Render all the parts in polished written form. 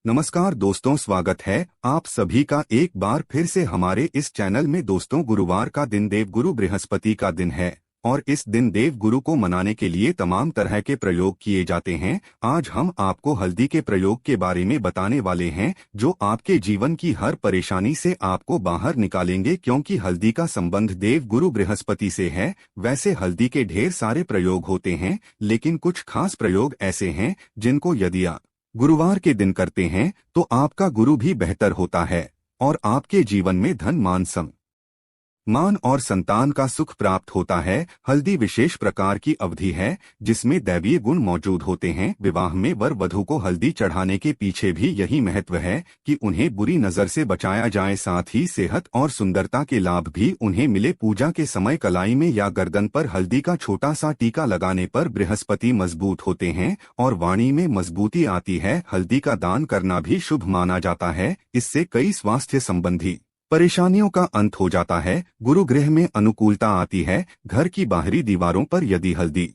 नमस्कार दोस्तों, स्वागत है आप सभी का एक बार फिर से हमारे इस चैनल में। दोस्तों, गुरुवार का दिन देवगुरु बृहस्पति का दिन है और इस दिन देवगुरु को मनाने के लिए तमाम तरह के प्रयोग किए जाते हैं। आज हम आपको हल्दी के प्रयोग के बारे में बताने वाले हैं जो आपके जीवन की हर परेशानी से आपको बाहर निकालेंगे, क्योंकि हल्दी का संबंध देवगुरु बृहस्पति से है। वैसे हल्दी के ढेर सारे प्रयोग होते हैं, लेकिन कुछ खास प्रयोग ऐसे हैं जिनको यदि आप गुरुवार के दिन करते हैं तो आपका गुरु भी बेहतर होता है और आपके जीवन में धन मान और संतान का सुख प्राप्त होता है। हल्दी विशेष प्रकार की अवधि है जिसमें दैवीय गुण मौजूद होते हैं। विवाह में वर वधू को हल्दी चढ़ाने के पीछे भी यही महत्व है कि उन्हें बुरी नजर से बचाया जाए, साथ ही सेहत और सुंदरता के लाभ भी उन्हें मिले। पूजा के समय कलाई में या गर्दन पर हल्दी का छोटा सा टीका लगाने पर बृहस्पति मजबूत होते हैं और वाणी में मजबूती आती है। हल्दी का दान करना भी शुभ माना जाता है। इससे कई स्वास्थ्य संबंधी परेशानियों का अंत हो जाता है। गुरु गृह में अनुकूलता आती है। घर की बाहरी दीवारों पर यदि हल्दी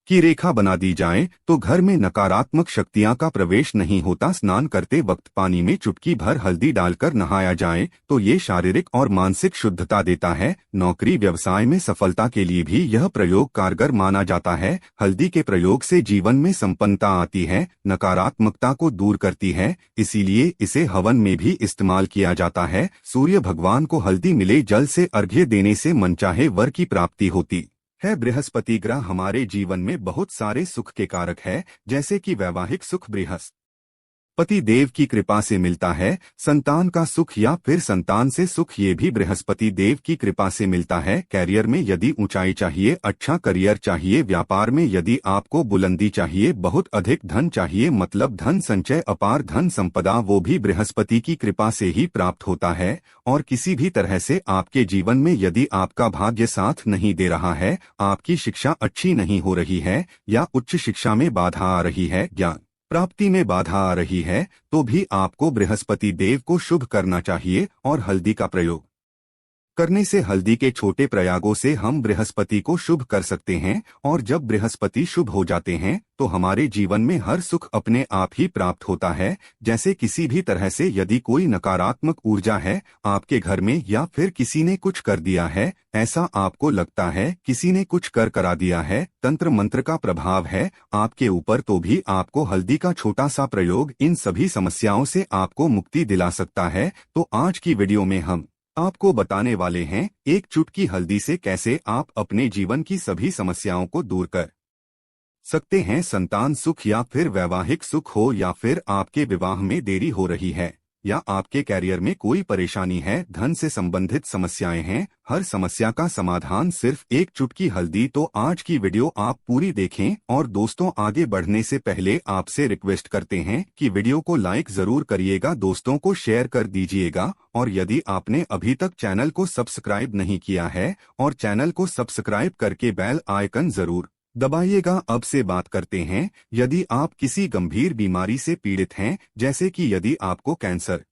की रेखा बना दी जाए तो घर में नकारात्मक शक्तियां का प्रवेश नहीं होता। स्नान करते वक्त पानी में चुटकी भर हल्दी डालकर नहाया जाए तो ये शारीरिक और मानसिक शुद्धता देता है। नौकरी व्यवसाय में सफलता के लिए भी यह प्रयोग कारगर माना जाता है। हल्दी के प्रयोग से जीवन में संपन्नता आती है, नकारात्मकता को दूर करती है, इसीलिए इसे हवन में भी इस्तेमाल किया जाता है। सूर्य भगवान को हल्दी मिले जल से अर्घ्य देने से मनचाहे वर की प्राप्ति होती है। बृहस्पति ग्रह हमारे जीवन में बहुत सारे सुख के कारक है, जैसे कि वैवाहिक सुख बृहस्पति देव की कृपा से मिलता है। संतान का सुख या फिर संतान से सुख ये भी बृहस्पति देव की कृपा से मिलता है। कैरियर में यदि ऊंचाई चाहिए, अच्छा करियर चाहिए, व्यापार में यदि आपको बुलंदी चाहिए, बहुत अधिक धन चाहिए, मतलब धन संचय, अपार धन संपदा, वो भी बृहस्पति की कृपा से ही प्राप्त होता है। और किसी भी तरह से आपके जीवन में यदि आपका भाग्य साथ नहीं दे रहा है, आपकी शिक्षा अच्छी नहीं हो रही है या उच्च शिक्षा में बाधा आ रही है, ज्ञान प्राप्ति में बाधा आ रही है, तो भी आपको बृहस्पति देव को शुभ करना चाहिए और हल्दी का प्रयोग करने से, हल्दी के छोटे प्रयागों से हम बृहस्पति को शुभ कर सकते हैं। और जब बृहस्पति शुभ हो जाते हैं तो हमारे जीवन में हर सुख अपने आप ही प्राप्त होता है। जैसे किसी भी तरह से यदि कोई नकारात्मक ऊर्जा है आपके घर में या फिर किसी ने कुछ कर दिया है, ऐसा आपको लगता है किसी ने कुछ करा दिया है, तंत्र मंत्र का प्रभाव है आपके ऊपर, तो भी आपको हल्दी का छोटा सा प्रयोग इन सभी समस्याओं से आपको मुक्ति दिला सकता है। तो आज की वीडियो में हम आपको बताने वाले हैं एक चुटकी हल्दी से कैसे आप अपने जीवन की सभी समस्याओं को दूर कर सकते हैं। संतान सुख या फिर वैवाहिक सुख हो, या फिर आपके विवाह में देरी हो रही है, या आपके कैरियर में कोई परेशानी है, धन से संबंधित समस्याएं हैं, हर समस्या का समाधान सिर्फ एक चुटकी हल्दी। तो आज की वीडियो आप पूरी देखें। और दोस्तों, आगे बढ़ने से पहले आपसे रिक्वेस्ट करते हैं कि वीडियो को लाइक जरूर करिएगा, दोस्तों को शेयर कर दीजिएगा, और यदि आपने अभी तक चैनल को सब्सक्राइब नहीं किया है और चैनल को सब्सक्राइब करके बेल आइकन जरूर दबाइएगा। अब से बात करते हैं, यदि आप किसी गंभीर बीमारी से पीड़ित हैं, जैसे कि यदि आपको कैंसर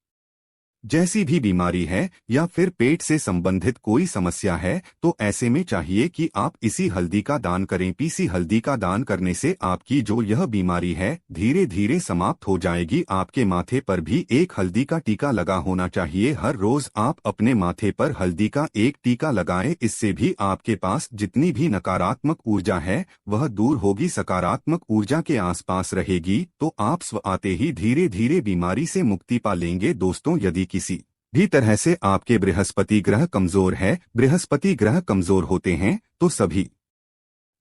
जैसी भी बीमारी है या फिर पेट से संबंधित कोई समस्या है, तो ऐसे में चाहिए कि आप इसी हल्दी का दान करें। पीसी हल्दी का दान करने से आपकी जो यह बीमारी है धीरे धीरे समाप्त हो जाएगी। आपके माथे पर भी एक हल्दी का टीका लगा होना चाहिए। हर रोज आप अपने माथे पर हल्दी का एक टीका लगाएं, इससे भी आपके पास जितनी भी नकारात्मक ऊर्जा है वह दूर होगी, सकारात्मक ऊर्जा के आसपास रहेगी, तो आप स्व आते ही धीरे धीरे बीमारी से मुक्ति पा लेंगे। दोस्तों, यदि किसी भी तरह से आपके बृहस्पति ग्रह कमजोर है, बृहस्पति ग्रह कमजोर होते हैं तो सभी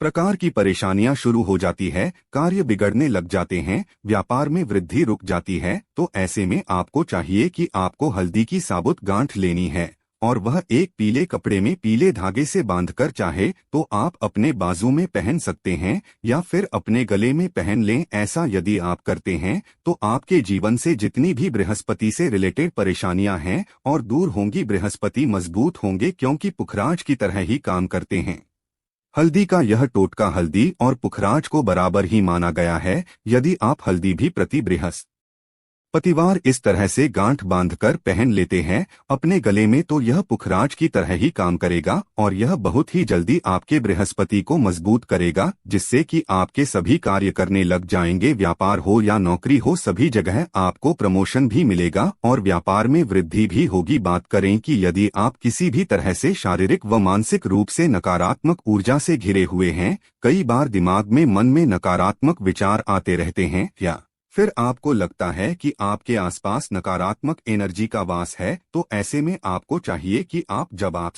प्रकार की परेशानियां शुरू हो जाती है, कार्य बिगड़ने लग जाते हैं, व्यापार में वृद्धि रुक जाती है। तो ऐसे में आपको चाहिए कि आपको हल्दी की साबुत गांठ लेनी है और वह एक पीले कपड़े में पीले धागे से बांधकर चाहे तो आप अपने बाजू में पहन सकते हैं या फिर अपने गले में पहन लें। ऐसा यदि आप करते हैं तो आपके जीवन से जितनी भी बृहस्पति से रिलेटेड परेशानियां हैं और दूर होंगी। बृहस्पति मजबूत होंगे क्योंकि पुखराज की तरह ही काम करते हैं। हल्दी का यह टोटका हल्दी और पुखराज को बराबर ही माना गया है। यदि आप हल्दी भी प्रति बृहस्पति पतिवार इस तरह से गांठ बांधकर पहन लेते हैं अपने गले में तो यह पुखराज की तरह ही काम करेगा और यह बहुत ही जल्दी आपके बृहस्पति को मजबूत करेगा, जिससे कि आपके सभी कार्य करने लग जाएंगे। व्यापार हो या नौकरी हो, सभी जगह आपको प्रमोशन भी मिलेगा और व्यापार में वृद्धि भी होगी। बात करें कि यदि आप किसी भी तरह से शारीरिक व मानसिक रूप से नकारात्मक ऊर्जा से घिरे हुए हैं, कई बार दिमाग में मन में नकारात्मक विचार आते रहते हैं या फिर आपको लगता है कि आपके आसपास नकारात्मक एनर्जी का वास है, तो ऐसे में आपको चाहिए कि आप जब आप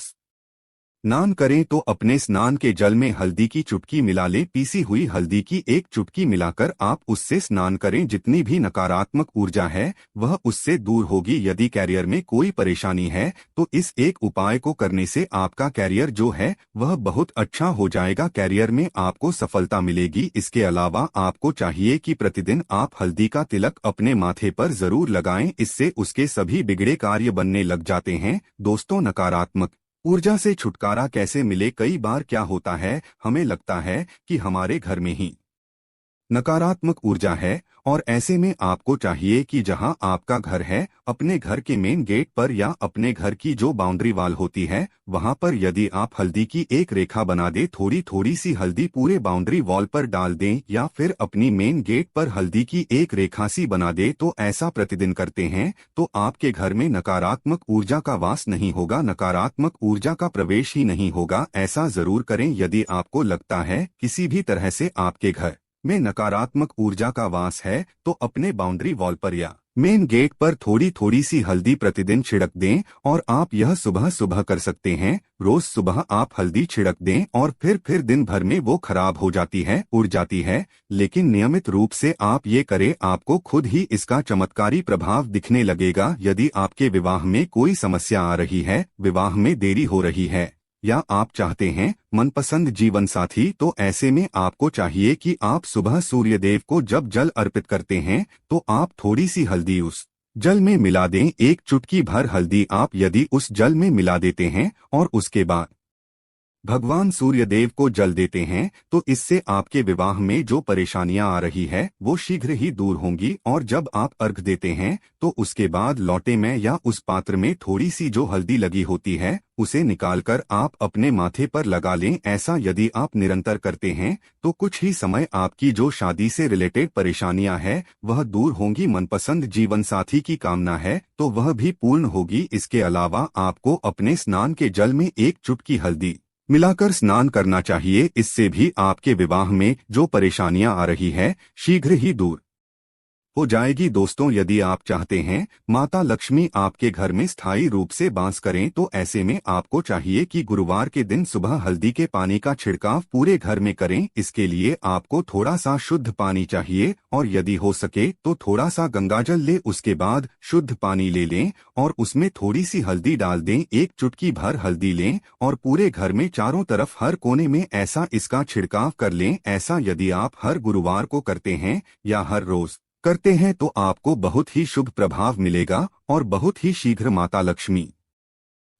स्नान करें तो अपने स्नान के जल में हल्दी की चुटकी मिला लें। पीसी हुई हल्दी की एक चुटकी मिलाकर आप उससे स्नान करें। जितनी भी नकारात्मक ऊर्जा है वह उससे दूर होगी। यदि कैरियर में कोई परेशानी है तो इस एक उपाय को करने से आपका कैरियर जो है वह बहुत अच्छा हो जाएगा। कैरियर में आपको सफलता मिलेगी। इसके अलावा आपको चाहिए कि प्रतिदिन आप हल्दी का तिलक अपने माथे पर जरूर लगाएं, इससे उसके सभी बिगड़े कार्य बनने लग जाते हैं। दोस्तों, नकारात्मक ऊर्जा से छुटकारा कैसे मिले? कई बार क्या होता है, हमें लगता है कि हमारे घर में ही नकारात्मक ऊर्जा है और ऐसे में आपको चाहिए कि जहां आपका घर है, अपने घर के मेन गेट पर या अपने घर की जो बाउंड्री वाल होती है वहां पर यदि आप हल्दी की एक रेखा बना दे, थोड़ी थोड़ी सी हल्दी पूरे बाउंड्री वॉल पर डाल दें या फिर अपनी मेन गेट पर हल्दी की एक रेखा सी बना दे, तो ऐसा प्रतिदिन करते हैं तो आपके घर में नकारात्मक ऊर्जा का वास नहीं होगा, नकारात्मक ऊर्जा का प्रवेश ही नहीं होगा। ऐसा जरूर करें। यदि आपको लगता है किसी भी तरह से आपके घर में नकारात्मक ऊर्जा का वास है तो अपने बाउंड्री वॉल पर या मेन गेट पर थोड़ी थोड़ी सी हल्दी प्रतिदिन छिड़क दें और आप यह सुबह सुबह कर सकते हैं। रोज सुबह आप हल्दी छिड़क दें और फिर दिन भर में वो खराब हो जाती है, उड़ जाती है, लेकिन नियमित रूप से आप ये करें, आपको खुद ही इसका चमत्कारी प्रभाव दिखने लगेगा। यदि आपके विवाह में कोई समस्या आ रही है, विवाह में देरी हो रही है या आप चाहते हैं मनपसंद जीवन साथी, तो ऐसे में आपको चाहिए कि आप सुबह सूर्य देव को जब जल अर्पित करते हैं तो आप थोड़ी सी हल्दी उस जल में मिला दें। एक चुटकी भर हल्दी आप यदि उस जल में मिला देते हैं और उसके बाद भगवान सूर्य देव को जल देते हैं तो इससे आपके विवाह में जो परेशानियां आ रही है वो शीघ्र ही दूर होंगी। और जब आप अर्घ देते हैं तो उसके बाद लौटे में या उस पात्र में थोड़ी सी जो हल्दी लगी होती है उसे निकालकर आप अपने माथे पर लगा लें। ऐसा यदि आप निरंतर करते हैं तो कुछ ही समय आपकी जो शादी से रिलेटेड परेशानियां हैं वह दूर होंगी। मनपसंद जीवन साथी की कामना है तो वह भी पूर्ण होगी। इसके अलावा आपको अपने स्नान के जल में एक चुटकी हल्दी मिलाकर स्नान करना चाहिए। इससे भी आपके विवाह में जो परेशानियां आ रही है शीघ्र ही दूर हो जाएगी। दोस्तों, यदि आप चाहते हैं माता लक्ष्मी आपके घर में स्थायी रूप से वास करें तो ऐसे में आपको चाहिए कि गुरुवार के दिन सुबह हल्दी के पानी का छिड़काव पूरे घर में करें। इसके लिए आपको थोड़ा सा शुद्ध पानी चाहिए और यदि हो सके तो थोड़ा सा गंगाजल ले, उसके बाद शुद्ध पानी ले लें और उसमें थोड़ी सी हल्दी डाल दें। एक चुटकी भर हल्दी लें और पूरे घर में चारों तरफ हर कोने में ऐसा इसका छिड़काव कर लें। ऐसा यदि आप हर गुरुवार को करते हैं या हर रोज करते हैं तो आपको बहुत ही शुभ प्रभाव मिलेगा और बहुत ही शीघ्र माता लक्ष्मी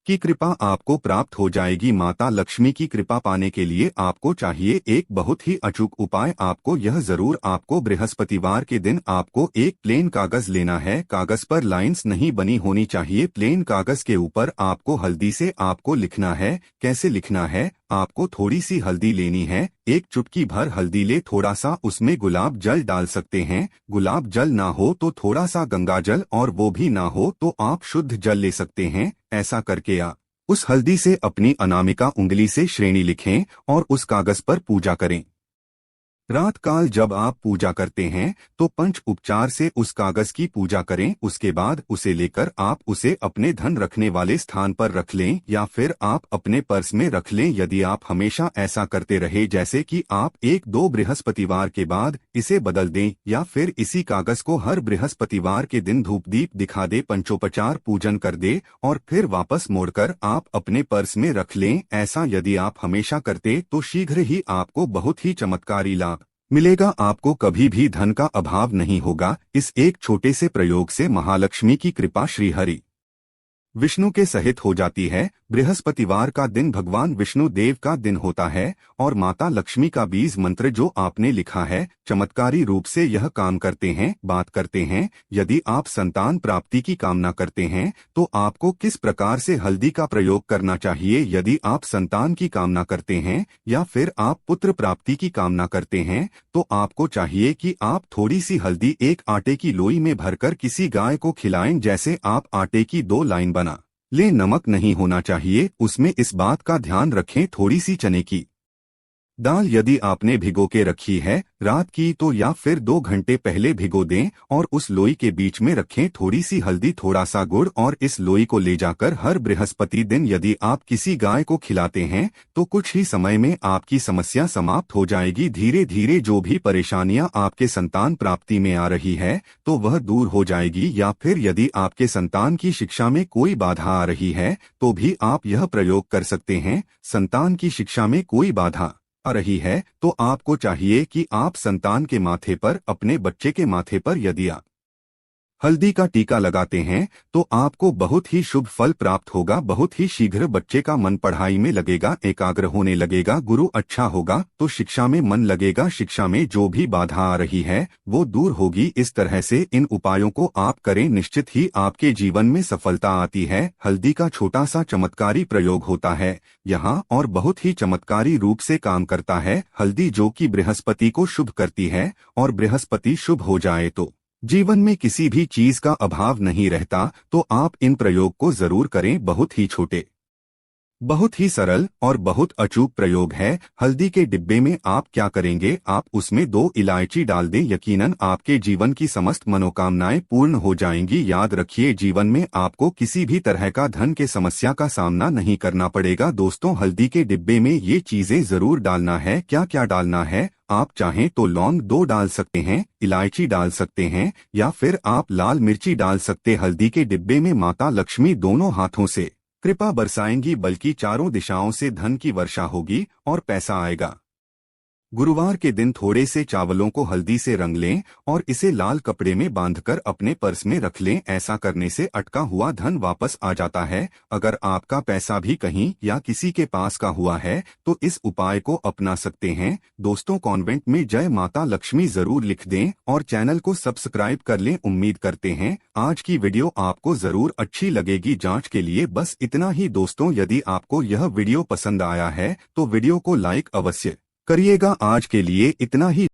की कृपा आपको प्राप्त हो जाएगी। माता लक्ष्मी की कृपा पाने के लिए आपको चाहिए एक बहुत ही अचूक उपाय। आपको यह जरूर, आपको बृहस्पतिवार के दिन आपको एक प्लेन कागज लेना है। कागज पर लाइंस नहीं बनी होनी चाहिए। प्लेन कागज के ऊपर आपको हल्दी से आपको लिखना है। कैसे लिखना है? आपको थोड़ी सी हल्दी लेनी है, एक चुटकी भर हल्दी ले, थोड़ा सा उसमें गुलाब जल डाल सकते हैं। गुलाब जल ना हो तो थोड़ा सा गंगा जल और वो भी ना हो तो आप शुद्ध जल ले सकते हैं। ऐसा करके आप उस हल्दी से अपनी अनामिका उंगली से श्रेणी लिखें और उस कागज पर पूजा करें। रात काल जब आप पूजा करते हैं तो पंच उपचार से उस कागज की पूजा करें। उसके बाद उसे लेकर आप उसे अपने धन रखने वाले स्थान पर रख लें या फिर आप अपने पर्स में रख लें। यदि आप हमेशा ऐसा करते रहे, जैसे कि आप 1-2 बृहस्पतिवार के बाद इसे बदल दें या फिर इसी कागज को हर बृहस्पतिवार के दिन धूप दीप दिखा दे, पंचोपचार पूजन कर दे और फिर वापस मोड़कर आप अपने पर्स में रख लें। ऐसा यदि आप हमेशा करते तो शीघ्र ही आपको बहुत ही चमत्कारी लाभ मिलेगा। आपको कभी भी धन का अभाव नहीं होगा। इस एक छोटे से प्रयोग से महालक्ष्मी की कृपा श्रीहरि विष्णु के सहित हो जाती है। बृहस्पतिवार का दिन भगवान विष्णु देव का दिन होता है और माता लक्ष्मी का बीज मंत्र जो आपने लिखा है चमत्कारी रूप से यह काम करते हैं। बात करते हैं यदि आप संतान प्राप्ति की कामना करते हैं तो आपको किस प्रकार से हल्दी का प्रयोग करना चाहिए। यदि आप संतान की कामना करते हैं या फिर आप पुत्र प्राप्ति की कामना करते हैं तो आपको चाहिए कि आप थोड़ी सी हल्दी एक आटे की लोई में भरकर किसी गाय को खिलाएं। जैसे आप आटे की 2 लाइन बना ले, नमक नहीं होना चाहिए उसमें, इस बात का ध्यान रखें। थोड़ी सी चने की दाल यदि आपने भिगो के रखी है रात की तो या फिर 2 घंटे पहले भिगो दें और उस लोई के बीच में रखें थोड़ी सी हल्दी, थोड़ा सा गुड़ और इस लोई को ले जाकर हर बृहस्पति दिन यदि आप किसी गाय को खिलाते हैं तो कुछ ही समय में आपकी समस्या समाप्त हो जाएगी। धीरे धीरे जो भी परेशानियां आपके संतान प्राप्ति में आ रही है तो वह दूर हो जाएगी। या फिर यदि आपके संतान की शिक्षा में कोई बाधा आ रही है तो भी आप यह प्रयोग कर सकते हैं। संतान की शिक्षा में कोई बाधा आ रही है तो आपको चाहिए कि आप संतान के माथे पर, अपने बच्चे के माथे पर यदि आप हल्दी का टीका लगाते हैं तो आपको बहुत ही शुभ फल प्राप्त होगा। बहुत ही शीघ्र बच्चे का मन पढ़ाई में लगेगा, एकाग्र होने लगेगा, गुरु अच्छा होगा तो शिक्षा में मन लगेगा। शिक्षा में जो भी बाधा आ रही है वो दूर होगी। इस तरह से इन उपायों को आप करें, निश्चित ही आपके जीवन में सफलता आती है। हल्दी का छोटा सा चमत्कारी प्रयोग होता है यहाँ और बहुत ही चमत्कारी रूप से काम करता है। हल्दी जो कि बृहस्पति को शुभ करती है और बृहस्पति शुभ हो जाए तो जीवन में किसी भी चीज का अभाव नहीं रहता। तो आप इन प्रयोग को जरूर करें। बहुत ही छोटे, बहुत ही सरल और बहुत अचूक प्रयोग है। हल्दी के डिब्बे में आप क्या करेंगे, आप उसमें 2 इलायची डाल दें। यकीनन आपके जीवन की समस्त मनोकामनाएं पूर्ण हो जाएंगी। याद रखिए जीवन में आपको किसी भी तरह का धन के समस्या का सामना नहीं करना पड़ेगा। दोस्तों हल्दी के डिब्बे में ये चीजें जरूर डालना है। क्या क्या डालना है, आप चाहें तो लौंग 2 डाल सकते हैं, इलायची डाल सकते हैं या फिर आप लाल मिर्ची डाल सकते। हल्दी के डिब्बे में माता लक्ष्मी दोनों हाथों से कृपा बरसाएंगी, बल्कि चारों दिशाओं से धन की वर्षा होगी और पैसा आएगा। गुरुवार के दिन थोड़े से चावलों को हल्दी से रंग लें और इसे लाल कपड़े में बांधकर अपने पर्स में रख लें। ऐसा करने से अटका हुआ धन वापस आ जाता है। अगर आपका पैसा भी कहीं या किसी के पास का हुआ है तो इस उपाय को अपना सकते हैं। दोस्तों कमेंट में जय माता लक्ष्मी जरूर लिख दें और चैनल को सब्सक्राइब कर लें। उम्मीद करते हैं आज की वीडियो आपको जरूर अच्छी लगेगी। जांच के लिए बस इतना ही दोस्तों, यदि आपको यह वीडियो पसंद आया है तो वीडियो को लाइक अवश्य करिएगा। आज के लिए इतना ही।